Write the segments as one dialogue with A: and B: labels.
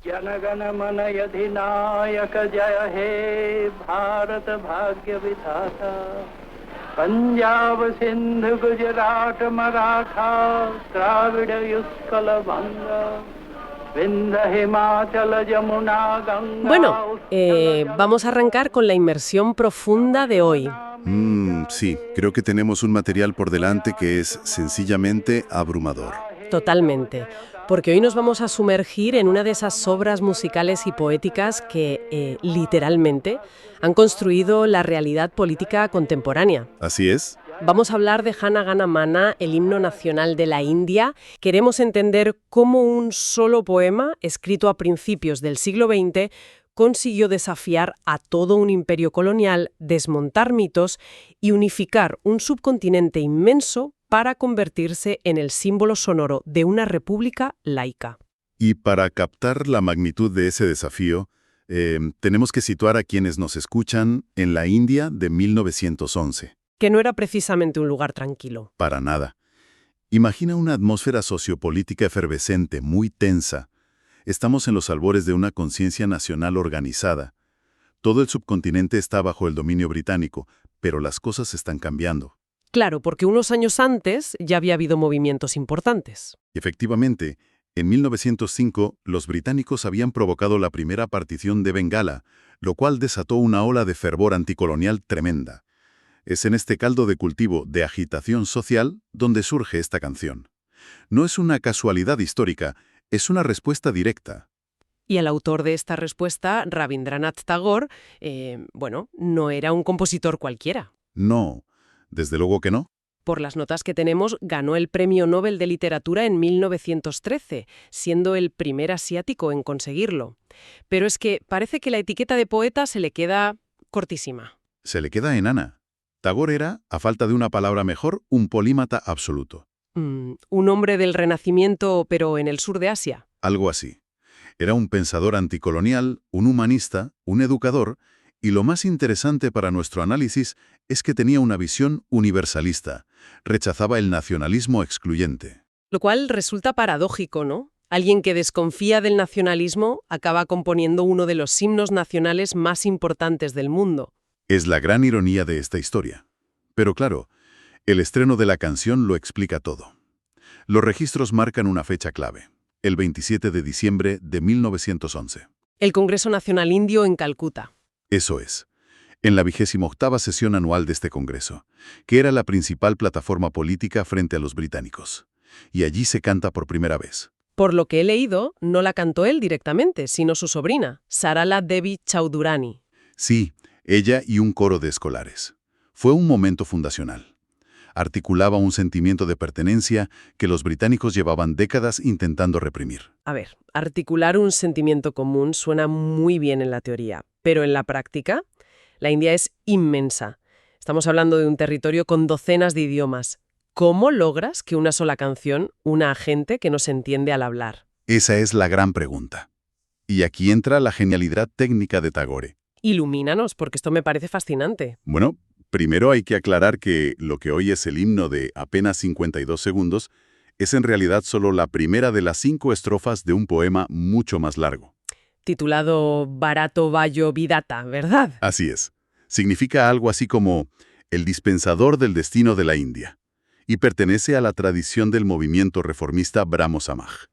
A: जनगणमन अधिनायक जय हे भारत भाग्य विधाता पंजाब सिंध गुजरात मराठा द्राविड़ उत्कल बंगा विंध्य हिमाचल यमुना Ganga.
B: Bueno, vamos a arrancar con la inmersión profunda de hoy.
C: Sí, creo que tenemos un material por delante que es sencillamente abrumador.
B: Totalmente, porque hoy nos vamos a sumergir en una de esas obras musicales y poéticas que, literalmente, han construido la realidad política contemporánea.
C: Así es.
B: Vamos a hablar de Jana Gana Mana, el himno nacional de la India. Queremos entender cómo un solo poema, escrito a principios del siglo XX, consiguió desafiar a todo un imperio colonial, desmontar mitos y unificar un subcontinente inmenso para convertirse en el símbolo sonoro de una república laica.
C: Y para captar la magnitud de ese desafío, tenemos que situar a quienes nos escuchan en la India de 1911.
B: Que no era precisamente un lugar tranquilo.
C: Para nada. Imagina una atmósfera sociopolítica efervescente, muy tensa. Estamos en los albores de una conciencia nacional organizada. Todo el subcontinente está bajo el dominio británico, pero las cosas están cambiando.
B: Claro, porque unos años antes ya había habido movimientos importantes.
C: Efectivamente, en 1905 los británicos habían provocado la primera partición de Bengala, lo cual desató una ola de fervor anticolonial tremenda. Es en este caldo de cultivo de agitación social donde surge esta canción. No es una casualidad histórica, es una respuesta directa.
B: Y el autor de esta respuesta, Rabindranath Tagore, no era un compositor cualquiera.
C: No, desde luego que no.
B: Por las notas que tenemos, ganó el Premio Nobel de Literatura en 1913, siendo el primer asiático en conseguirlo. Pero es que parece que la etiqueta de poeta se le queda cortísima.
C: Se le queda enana. Tagore era, a falta de una palabra mejor, un polímata absoluto.
B: Un hombre del Renacimiento, pero en el sur de Asia.
C: Algo así. Era un pensador anticolonial, un humanista, un educador, y lo más interesante para nuestro análisis es que tenía una visión universalista. Rechazaba el nacionalismo excluyente.
B: Lo cual resulta paradójico, ¿no? Alguien que desconfía del nacionalismo acaba componiendo uno de los himnos nacionales más importantes del mundo.
C: Es la gran ironía de esta historia. Pero claro, el estreno de la canción lo explica todo. Los registros marcan una fecha clave, el 27 de diciembre de 1911.
B: El Congreso Nacional Indio en Calcuta.
C: Eso es, en la 28ª sesión anual de este Congreso, que era la principal plataforma política frente a los británicos. Y allí se canta por primera vez.
B: Por lo que he leído, no la cantó él directamente, sino su sobrina, Sarala Devi Chaudhurani.
C: Sí, ella y un coro de escolares. Fue un momento fundacional. Articulaba un sentimiento de pertenencia que los británicos llevaban décadas intentando reprimir.
B: A ver, articular un sentimiento común suena muy bien en la teoría, pero en la práctica, la India es inmensa. Estamos hablando de un territorio con docenas de idiomas. ¿Cómo logras que una sola canción una a gente que no se entiende al hablar?
C: Esa es la gran pregunta. Y aquí entra la genialidad técnica de Tagore.
B: Ilumínanos, porque esto me parece fascinante.
C: Bueno, primero hay que aclarar que lo que hoy es el himno de apenas 52 segundos es en realidad solo la primera de las 5 estrofas de un poema mucho más largo.
B: Titulado Bharato Vayo Vidata, ¿verdad?
C: Así es. Significa algo así como el dispensador del destino de la India y pertenece a la tradición del movimiento reformista Brahmo Samaj.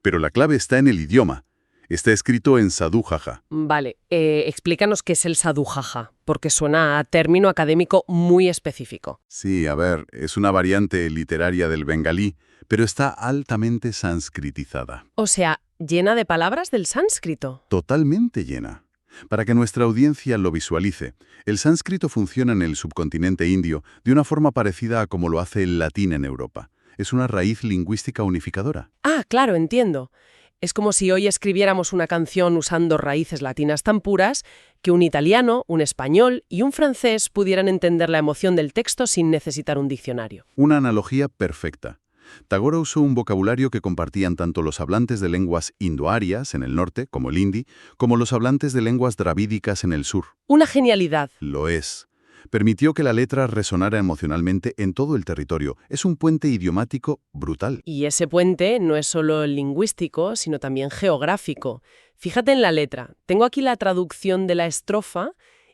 C: Pero la clave está en el idioma. Está escrito en sadhu jaja.
B: Vale, explícanos qué es el sadhu jaja, porque suena a término académico muy específico.
C: Sí, a ver, es una variante literaria del bengalí, pero está altamente sanskritizada.
B: O sea, llena de palabras del sánscrito.
C: Totalmente llena. Para que nuestra audiencia lo visualice, el sánscrito funciona en el subcontinente indio de una forma parecida a como lo hace el latín en Europa. Es una raíz lingüística unificadora.
B: Ah, claro, entiendo. Es como si hoy escribiéramos una canción usando raíces latinas tan puras que un italiano, un español y un francés pudieran entender la emoción del texto sin necesitar un diccionario.
C: Una analogía perfecta. Tagore usó un vocabulario que compartían tanto los hablantes de lenguas indoarias en el norte, como el hindi, como los hablantes de lenguas dravídicas en el sur.
B: Una genialidad.
C: Lo es. Permitió que la letra resonara emocionalmente en todo el territorio. Es un puente idiomático brutal.
B: Y ese puente no es solo lingüístico, sino también geográfico. Fíjate en la letra. Tengo aquí la traducción de la estrofa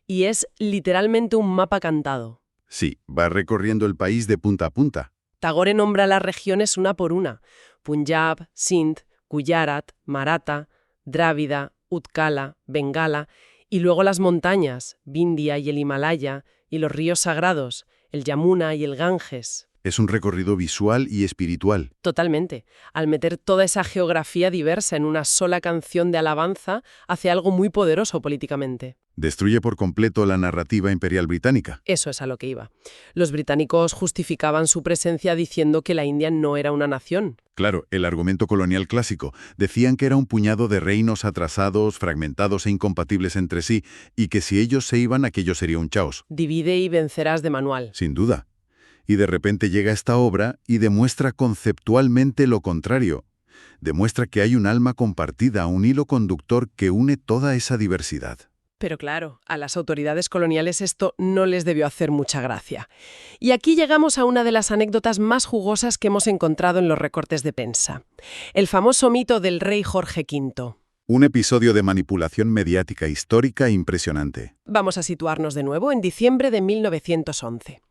B: y es literalmente un mapa cantado.
C: Sí, va recorriendo el país de punta a punta.
B: Tagore nombra las regiones una por una: Punjab, Sindh, Gujarat, Maratha, Drávida, Utkala, Bengala, y luego las montañas, Vindhya y el Himalaya, y los ríos sagrados, el Yamuna y el Ganges.
C: Es un recorrido visual y espiritual.
B: Totalmente. Al meter toda esa geografía diversa en una sola canción de alabanza, hace algo muy poderoso políticamente.
C: Destruye por completo la narrativa imperial británica.
B: Eso es a lo que iba. Los británicos justificaban su presencia diciendo que la India no era una nación.
C: Claro, el argumento colonial clásico. Decían que era un puñado de reinos atrasados, fragmentados e incompatibles entre sí, y que si ellos se iban, aquello sería un caos.
B: Divide y vencerás de manual.
C: Sin duda. Y de repente llega esta obra y demuestra conceptualmente lo contrario. Demuestra que hay un alma compartida, un hilo conductor que une toda esa diversidad.
B: Pero claro, a las autoridades coloniales esto no les debió hacer mucha gracia. Y aquí llegamos a una de las anécdotas más jugosas que hemos encontrado en los recortes de prensa. El famoso mito del rey Jorge V.
C: Un episodio de manipulación mediática histórica impresionante.
B: Vamos a situarnos de nuevo en diciembre de 1911.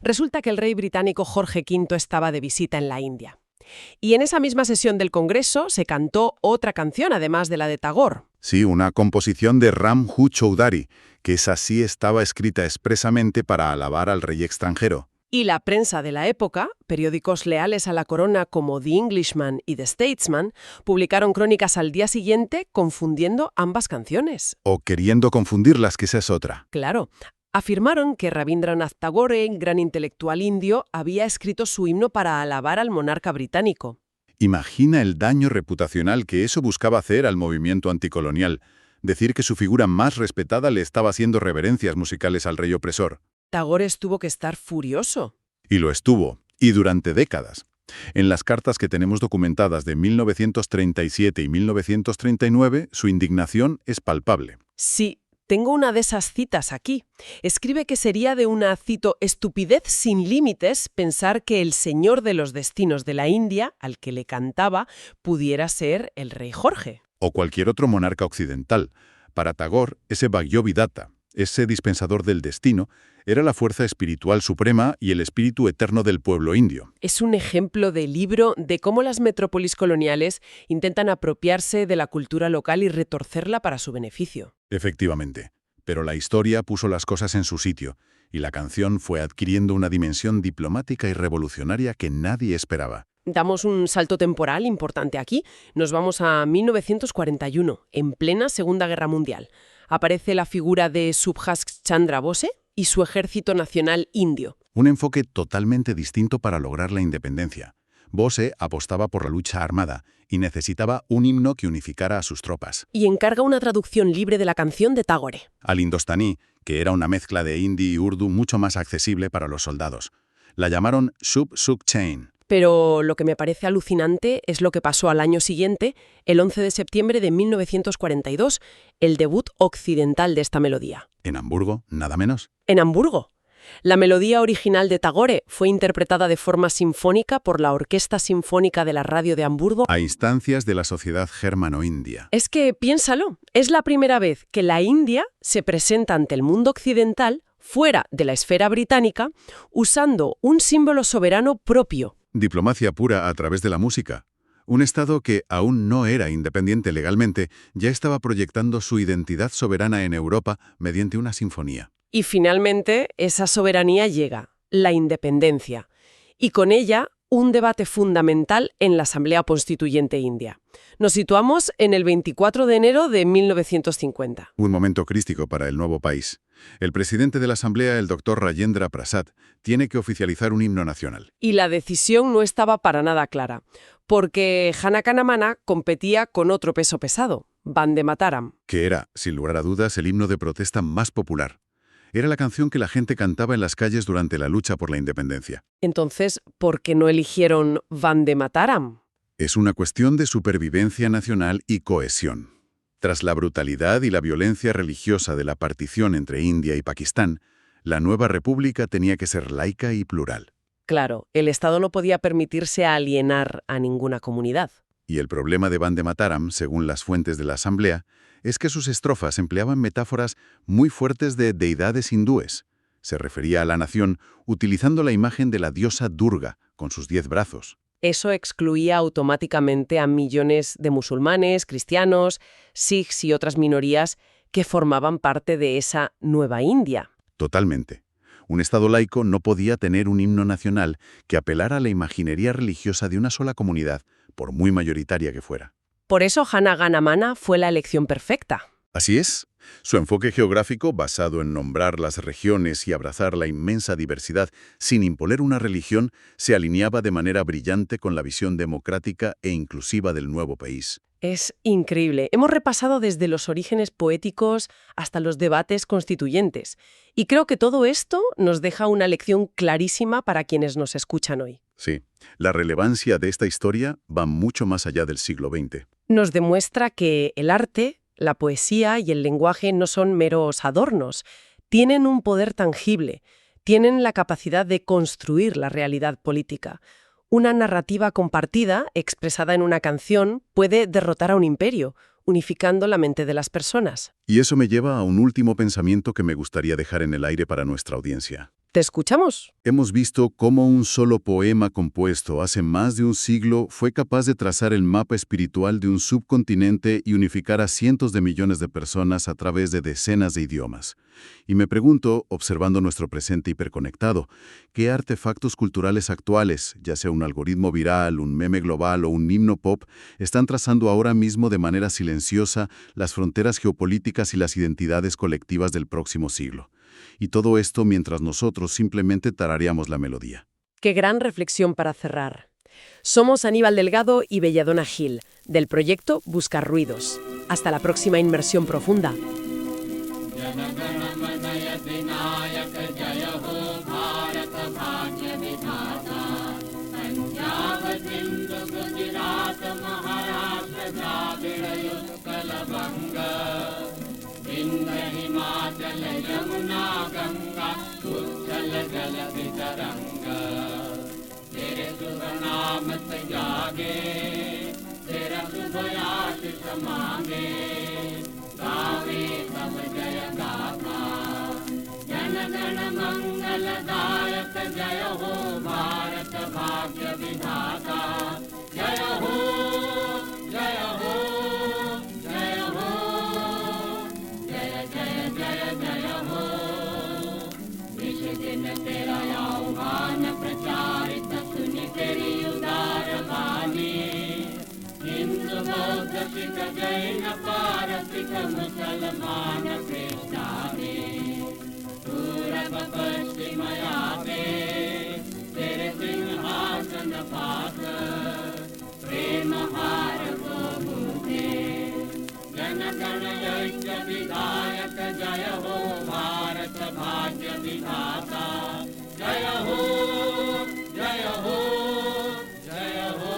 B: Resulta que el rey británico Jorge V estaba de visita en la India. Y en esa misma sesión del Congreso se cantó otra canción, además de la de Tagore.
C: Sí, una composición de Ram Hu Choudhary, que esa sí estaba escrita expresamente para alabar al rey extranjero.
B: Y la prensa de la época, periódicos leales a la corona como The Englishman y The Statesman, publicaron crónicas al día siguiente confundiendo ambas canciones.
C: O queriendo confundirlas, que esa es otra.
B: Claro. Afirmaron que Rabindranath Tagore, gran intelectual indio, había escrito su himno para alabar al monarca británico.
C: Imagina el daño reputacional que eso buscaba hacer al movimiento anticolonial. Decir que su figura más respetada le estaba haciendo reverencias musicales al rey opresor.
B: Tagore tuvo que estar furioso.
C: Y lo estuvo, y durante décadas. En las cartas que tenemos documentadas de 1937 y 1939, su indignación es palpable.
B: Sí, tengo una de esas citas aquí. Escribe que sería de una, cito, estupidez sin límites pensar que el señor de los destinos de la India, al que le cantaba, pudiera ser el rey Jorge.
C: O cualquier otro monarca occidental. Para Tagore, ese Bhagavad-gita, ese dispensador del destino, era la fuerza espiritual suprema y el espíritu eterno del pueblo indio.
B: Es un ejemplo de libro de cómo las metrópolis coloniales intentan apropiarse de la cultura local y retorcerla para su beneficio.
C: Efectivamente. Pero la historia puso las cosas en su sitio, y la canción fue adquiriendo una dimensión diplomática y revolucionaria que nadie esperaba.
B: Damos un salto temporal importante aquí. Nos vamos a 1941, en plena Segunda Guerra Mundial. Aparece la figura de Subhas Chandra Bose y su Ejército Nacional Indio.
C: Un enfoque totalmente distinto para lograr la independencia. Bose apostaba por la lucha armada y necesitaba un himno que unificara a sus tropas.
B: Y encarga una traducción libre de la canción de Tagore.
C: Al indostaní, que era una mezcla de hindi y urdu mucho más accesible para los soldados. La llamaron Shub Suk Chain.
B: Pero lo que me parece alucinante es lo que pasó al año siguiente, el 11 de septiembre de 1942, el debut occidental de esta melodía.
C: En Hamburgo, nada menos.
B: En Hamburgo. La melodía original de Tagore fue interpretada de forma sinfónica por la Orquesta Sinfónica de la Radio de Hamburgo.
C: A instancias de la Sociedad Germano-India.
B: Es que, piénsalo, es la primera vez que la India se presenta ante el mundo occidental, fuera de la esfera británica, usando un símbolo soberano propio.
C: Diplomacia pura a través de la música. Un Estado que aún no era independiente legalmente, ya estaba proyectando su identidad soberana en Europa mediante una sinfonía.
B: Y finalmente, esa soberanía llega, la independencia. Y con ella, un debate fundamental en la Asamblea Constituyente India. Nos situamos en el 24 de enero de 1950.
C: Un momento crítico para el nuevo país. El presidente de la Asamblea, el Dr. Rajendra Prasad, tiene que oficializar un himno nacional.
B: Y la decisión no estaba para nada clara, porque Janakana Mana competía con otro peso pesado, Vande Mataram.
C: Que era, sin lugar a dudas, el himno de protesta más popular. Era la canción que la gente cantaba en las calles durante la lucha por la independencia.
B: Entonces, ¿por qué no eligieron Vande Mataram?
C: Es una cuestión de supervivencia nacional y cohesión. Tras la brutalidad y la violencia religiosa de la partición entre India y Pakistán, La nueva república tenía que ser laica y plural.
B: Claro, el Estado no podía permitirse alienar a ninguna comunidad.
C: Y el problema de Vande Mataram, según las fuentes de la Asamblea, es que sus estrofas empleaban metáforas muy fuertes de deidades hindúes. Se refería a la nación utilizando la imagen de la diosa Durga, con sus 10 brazos.
B: Eso excluía automáticamente a millones de musulmanes, cristianos, sikhs y otras minorías que formaban parte de esa nueva India.
C: Totalmente. Un Estado laico no podía tener un himno nacional que apelara a la imaginería religiosa de una sola comunidad, por muy mayoritaria que fuera.
B: Por eso Jana Gana Mana fue la elección perfecta.
C: Así es. Su enfoque geográfico, basado en nombrar las regiones y abrazar la inmensa diversidad sin imponer una religión, se alineaba de manera brillante con la visión democrática e inclusiva del nuevo país.
B: Es increíble. Hemos repasado desde los orígenes poéticos hasta los debates constituyentes. Y creo que todo esto nos deja una lección clarísima para quienes nos escuchan hoy.
C: Sí, la relevancia de esta historia va mucho más allá del siglo XX.
B: Nos demuestra que el arte, la poesía y el lenguaje no son meros adornos. Tienen un poder tangible. Tienen la capacidad de construir la realidad política. Una narrativa compartida, expresada en una canción, puede derrotar a un imperio, unificando la mente de las personas.
C: Y eso me lleva a un último pensamiento que me gustaría dejar en el aire para nuestra audiencia.
B: ¿Te escuchamos?
C: Hemos visto cómo un solo poema compuesto hace más de un siglo fue capaz de trazar el mapa espiritual de un subcontinente y unificar a cientos de millones de personas a través de decenas de idiomas. Y me pregunto, observando nuestro presente hiperconectado, ¿qué artefactos culturales actuales, ya sea un algoritmo viral, un meme global o un himno pop, están trazando ahora mismo de manera silenciosa las fronteras geopolíticas y las identidades colectivas del próximo siglo? Y todo esto mientras nosotros simplemente tarareamos la melodía.
B: Qué gran reflexión para cerrar. Somos Aníbal Delgado y Belladona Gil, del proyecto Buscar Ruidos. Hasta la próxima inmersión profunda.
A: Himachal यमुना गंगा उच्छल जल तरंग तेरे शुभ नाम से जागे तेरा शुभ आशीष मांगे गावे सब जय गाथा जन गण मंगलदायक जय हो भारत भाग्य विधाता जय हो जय हो जय हो जय जय जय जय हो विश दिन तेरा आह्वान प्रचारित सुनि तेरी उदार वाणी हिंदू बौद्ध सिख जैन पारसिक मुसलमान क्रिश्चानी पूरब पश्चिम आवे तेरे सिंहासन पास प्रेम हार को मुझे जन गण यज्ञ विधायक जय हो भारत भाग्य विधाता जय हो जय हो जय हो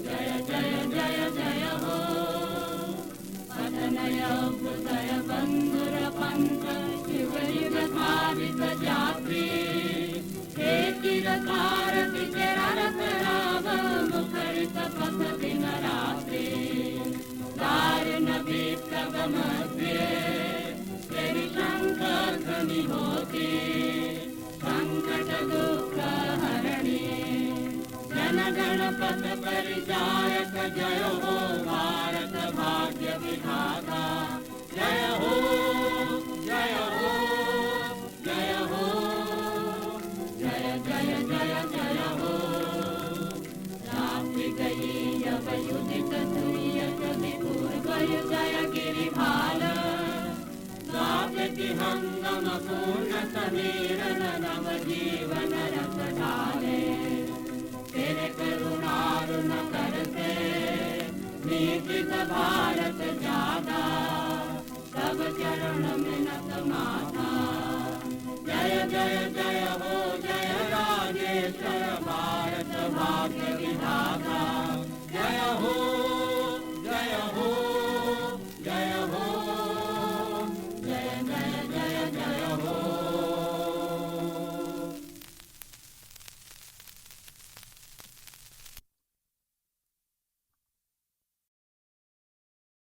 A: जय जय जय जय हो पतनय उदय बंधुर पंथ शिवलिंग धारित जात्री हे तिरकार विचरत राम मुखरित पथ दिन रात्रि दारुण विप्लव मध्ये तेरी शंकर ध्वनि होती संकट दुख हरणी जन गण पथ परिचायक जय हो भारत भाग्य विधाता जय हो जय हो जय हो जय जय जय जय हो रात्रि गई अब युदित सुयत विपूर्व जय गिरिभाल स्वागति हंगम पूर्ण समीरन नव जीवन रस ढाले तेरे करुणारुण करते नीतित भारत जागा सब चरण में नत माथा जय जय जय हो